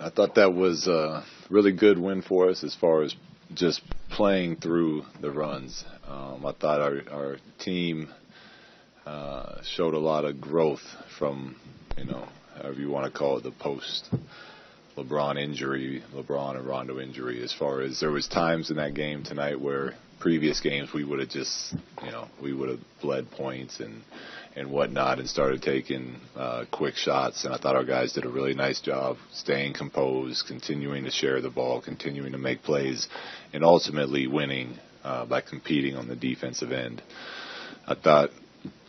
I thought that was a really good win for us as far as just playing through the runs. I thought our team showed a lot of growth from, however you want to call it, the post LeBron and Rondo injury. As far as there was times in that game tonight where previous games we would have just, we would have bled points and whatnot and started taking quick shots. And I thought our guys did a really nice job staying composed, continuing to share the ball, continuing to make plays, and ultimately winning by competing on the defensive end. I thought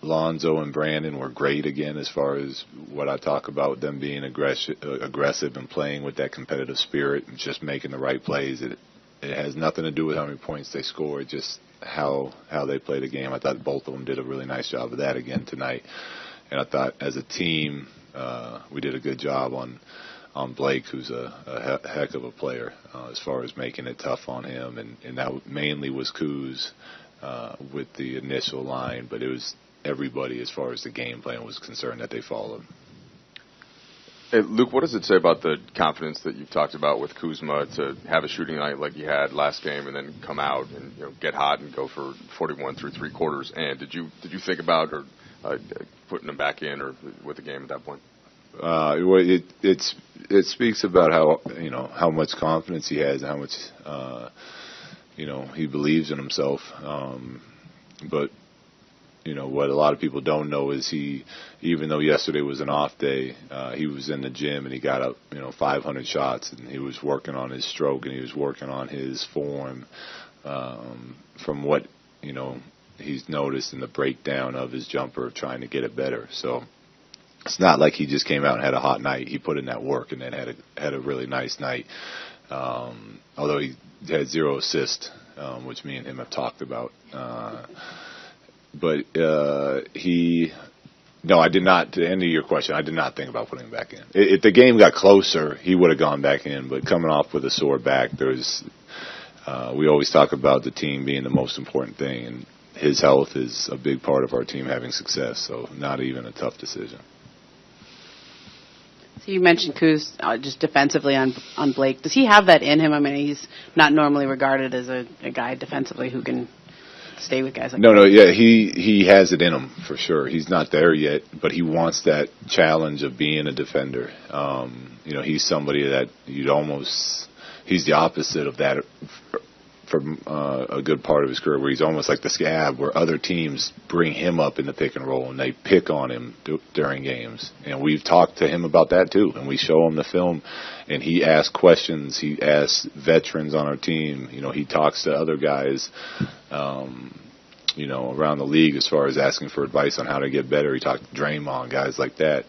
Lonzo and Brandon were great again as far as what I talk about, them being aggressive and playing with that competitive spirit and just making the right plays. It has nothing to do with how many points they scored, just how they play the game. I thought both of them did a really nice job of that again tonight. And I thought as a team we did a good job on Blake, who's a heck of a player, as far as making it tough on him. And that mainly was Kuz with the initial line, but it was everybody as far as the game plan was concerned that they followed. Hey, Luke, what does it say about the confidence that you've talked about with Kuzma to have a shooting night like you had last game and then come out and get hot and go for 41 through three quarters? And did you think about or putting him back in or with the game at that point? It speaks about how much confidence he has and how much he believes in himself. But what a lot of people don't know is even though yesterday was an off day, he was in the gym and he got up 500 shots, and he was working on his stroke and he was working on his form from what he's noticed in the breakdown of his jumper, trying to get it better. So it's not like he just came out and had a hot night. He put in that work and then had a really nice night. Although he had 0 assists, which me and him have talked about. But I did not, to end of your question, I did not think about putting him back in. If the game got closer, he would have gone back in, but coming off with a sore back, we always talk about the team being the most important thing, and his health is a big part of our team having success, so not even a tough decision. So you mentioned Kuz just defensively on Blake. Does he have that in him? I mean, he's not normally regarded as a guy defensively who can stay with guys like that. No, yeah, he has it in him for sure. He's not there yet, but he wants that challenge of being a defender. He's somebody that he's the opposite of that from a good part of his career, where he's almost like the scab, where other teams bring him up in the pick and roll and they pick on him during games. And we've talked to him about that too, and we show him the film, and he asks questions. He asks veterans on our team. He talks to other guys, around the league as far as asking for advice on how to get better. He talked to Draymond, guys like that,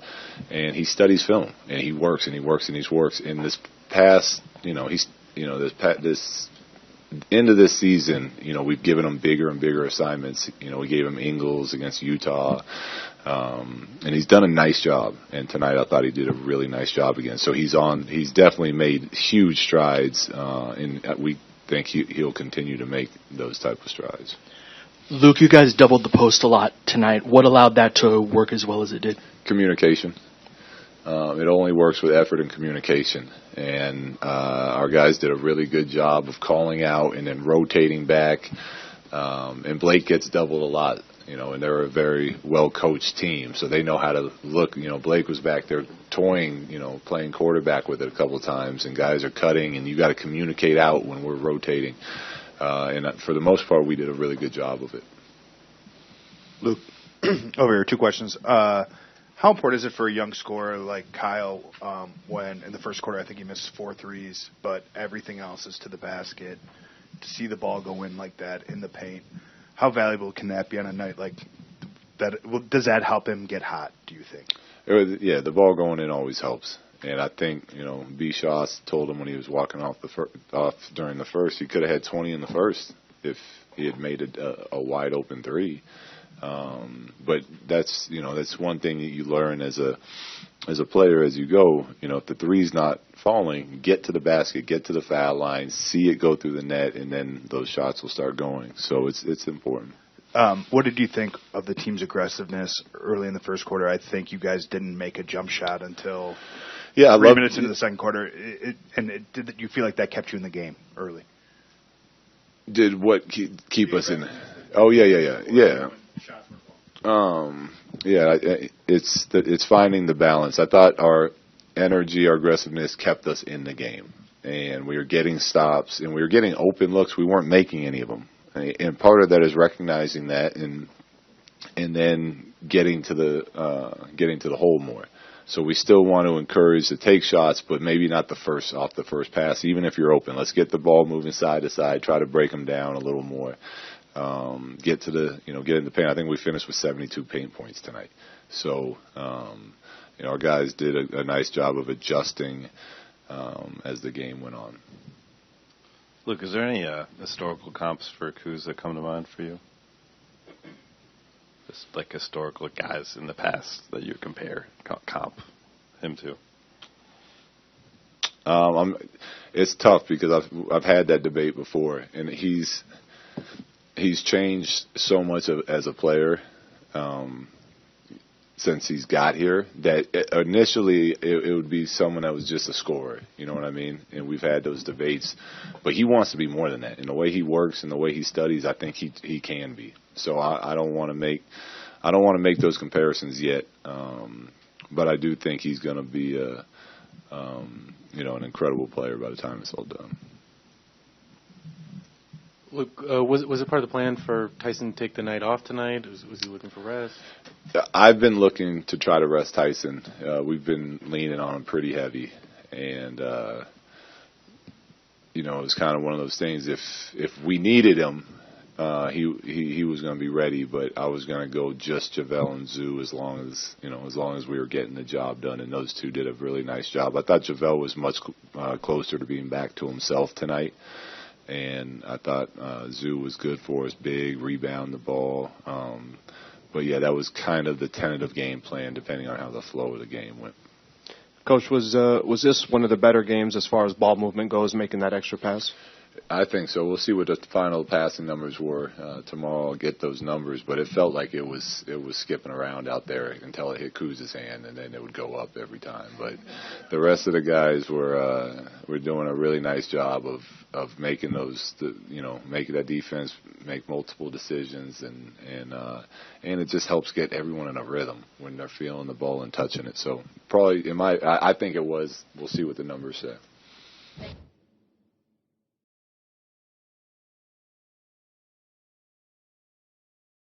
and he studies film and he works and he works and he works. In this past, this end of this season, we've given him bigger and bigger assignments. We gave him Ingles against Utah, and he's done a nice job. And tonight I thought he did a really nice job again. So he's definitely made huge strides, and we think he'll continue to make those type of strides. Luke, you guys doubled the post a lot tonight. What allowed that to work as well as it did? Communication. It only works with effort and communication. And our guys did a really good job of calling out and then rotating back. And Blake gets doubled a lot, and they're a very well-coached team, so they know how to look. Blake was back there toying, playing quarterback with it a couple of times, and guys are cutting, and you got to communicate out when we're rotating. And for the most part, we did a really good job of it. Luke, over here, 2 questions. How important is it for a young scorer like Kyle when in the first quarter I think he missed 4 threes, but everything else is to the basket, to see the ball go in like that in the paint? How valuable can that be on a night like that? Does that help him get hot, do you think? Yeah, the ball going in always helps. And I think, B. Shaw told him when he was walking off during the first, he could have had 20 in the first if he had made a wide open 3. But that's one thing that you learn as a player as you go. If the 3's not falling, get to the basket, get to the foul line, see it go through the net, and then those shots will start going. So it's important. What did you think of the team's aggressiveness early in the first quarter? I think you guys didn't make a jump shot until Yeah, 3 minutes into the second quarter, did you feel like that kept you in the game early? Did what keep us in? Oh yeah. It's finding the balance. I thought our energy, our aggressiveness kept us in the game, and we were getting stops and we were getting open looks. We weren't making any of them, and part of that is recognizing that and then getting to the hole more. So we still want to encourage to take shots, but maybe not off the first pass. Even if you're open, let's get the ball moving side to side. Try to break them down a little more. Get in the paint. I think we finished with 72 paint points tonight. So our guys did a nice job of adjusting as the game went on. Luke, is there any historical comps for Kuz that come to mind for you? Just like historical guys in the past that you compare, comp him to. It's tough because I've had that debate before, and he's changed so much as a player since he's got here that initially it would be someone that was just a scorer. You know what I mean? And we've had those debates, but he wants to be more than that. And the way he works and the way he studies, I think he can be. So I don't want to make those comparisons yet. But I do think he's going to be an incredible player by the time it's all done. Luke, was it part of the plan for Tyson to take the night off tonight? Was he looking for rest? I've been looking to try to rest Tyson. We've been leaning on him pretty heavy, and it was kind of one of those things. If we needed him, he was going to be ready, but I was going to go just JaVale and Zoo as long as we were getting the job done, and those two did a really nice job. I thought JaVale was much closer to being back to himself tonight. And I thought Zoo was good for us, big, rebound the ball. But, yeah, that was kind of the tentative game plan, depending on how the flow of the game went. Coach, was this one of the better games as far as ball movement goes, making that extra pass? I think so. We'll see what the final passing numbers were tomorrow. I'll get those numbers, but it felt like it was skipping around out there until it hit Kuz's hand, and then it would go up every time. But the rest of the guys were doing a really nice job of making making that defense make multiple decisions, and it just helps get everyone in a rhythm when they're feeling the ball and touching it. So probably I think it was. We'll see what the numbers say.